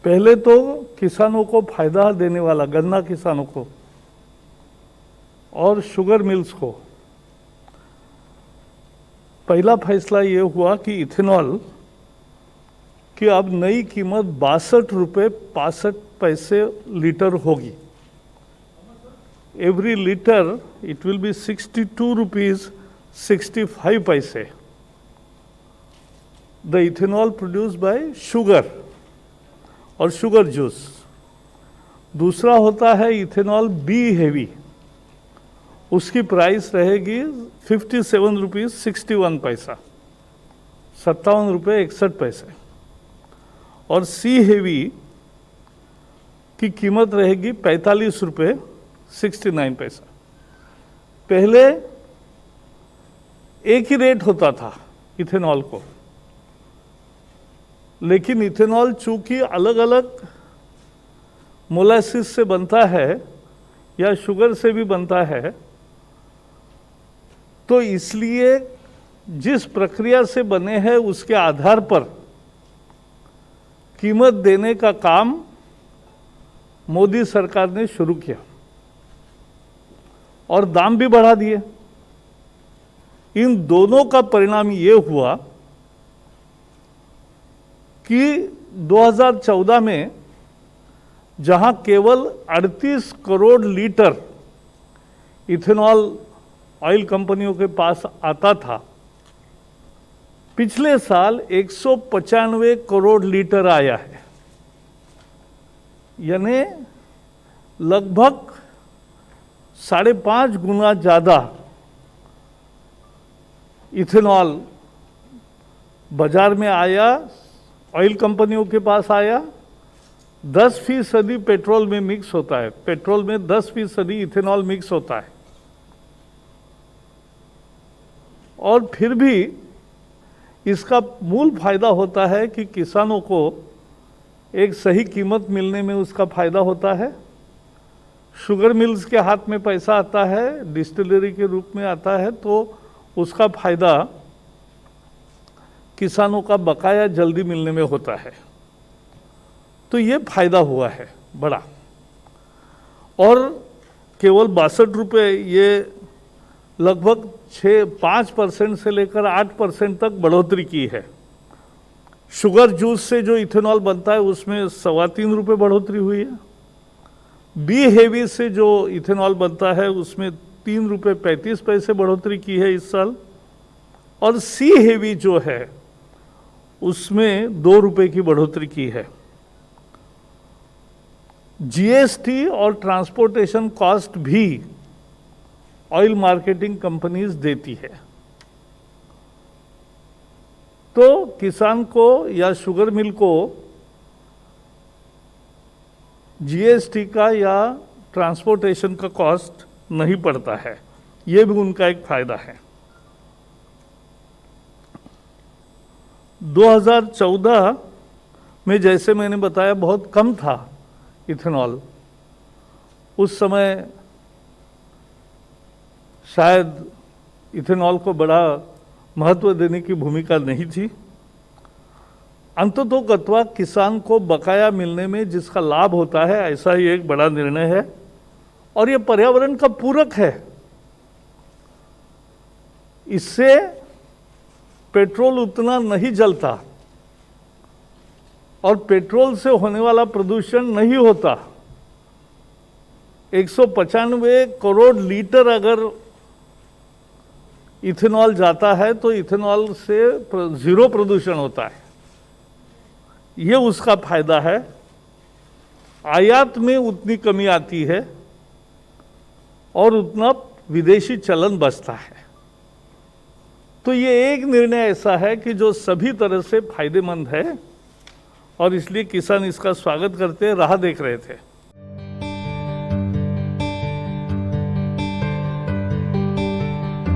पहले तो किसानों को फायदा देने वाला गन्ना किसानों को और शुगर मिल्स को पहला फैसला ये हुआ कि इथेनॉल की अब नई कीमत 62 रुपये 65 पैसे लीटर होगी। Every litre it will be 62 rupees 65 पैसे। The ethanol produced by sugar और शुगर जूस। दूसरा होता है इथेनॉल बी हेवी, उसकी प्राइस रहेगी 57 रुपीज 61 पैसा, 57 रुपये 61 पैसे। और सी हेवी की कीमत रहेगी 45 रुपये 69 पैसा। पहले एक ही रेट होता था इथेनॉल को, लेकिन इथेनॉल चूंकि अलग अलग मोलासिस से बनता है या शुगर से भी बनता है, तो इसलिए जिस प्रक्रिया से बने हैं उसके आधार पर कीमत देने का काम मोदी सरकार ने शुरू किया और दाम भी बढ़ा दिए। इन दोनों का परिणाम ये हुआ कि 2014 में जहां केवल 38 करोड़ लीटर इथेनॉल ऑयल कंपनियों के पास आता था, पिछले साल 195 करोड़ लीटर आया है। यानी लगभग 5.5 गुना ज़्यादा इथेनॉल बाजार में आया, ऑयल कंपनियों के पास आया। 10% पेट्रोल में मिक्स होता है, पेट्रोल में 10% इथेनॉल मिक्स होता है। और फिर भी इसका मूल फायदा होता है कि किसानों को एक सही कीमत मिलने में उसका फायदा होता है। शुगर मिल्स के हाथ में पैसा आता है, डिस्टिलरी के रूप में आता है, तो उसका फायदा किसानों का बकाया जल्दी मिलने में होता है। तो ये फायदा हुआ है बड़ा। और केवल 62 रुपये, ये लगभग 5% से लेकर 8% तक बढ़ोतरी की है। शुगर जूस से जो इथेनॉल बनता है उसमें 3.25 रुपये बढ़ोतरी हुई है। बी हेवी से जो इथेनॉल बनता है उसमें 3 रुपये 35 पैसे बढ़ोतरी की है इस साल। और सी हेवी जो है उसमें 2 रुपये की बढ़ोतरी की है। जीएसटी और ट्रांसपोर्टेशन कॉस्ट भी ऑयल मार्केटिंग कंपनीज देती है। तो किसान को या शुगर मिल को जीएसटी का या ट्रांसपोर्टेशन का कॉस्ट नहीं पड़ता है। ये भी उनका एक फायदा है। 2014 में जैसे मैंने बताया बहुत कम था इथेनॉल। उस समय शायद इथेनॉल को बड़ा महत्व देने की भूमिका नहीं थी। अंततोगत्वा किसान को बकाया मिलने में जिसका लाभ होता है, ऐसा ही एक बड़ा निर्णय है और ये पर्यावरण का पूरक है। इससे पेट्रोल उतना नहीं जलता और पेट्रोल से होने वाला प्रदूषण नहीं होता। 195 करोड़ लीटर अगर इथेनॉल जाता है तो इथेनॉल से 0 प्रदूषण होता है। ये उसका फायदा है। आयात में उतनी कमी आती है और उतना विदेशी चलन बचता है। तो ये एक निर्णय ऐसा है कि जो सभी तरह से फायदेमंद है और इसलिए किसान इसका स्वागत करते राह देख रहे थे।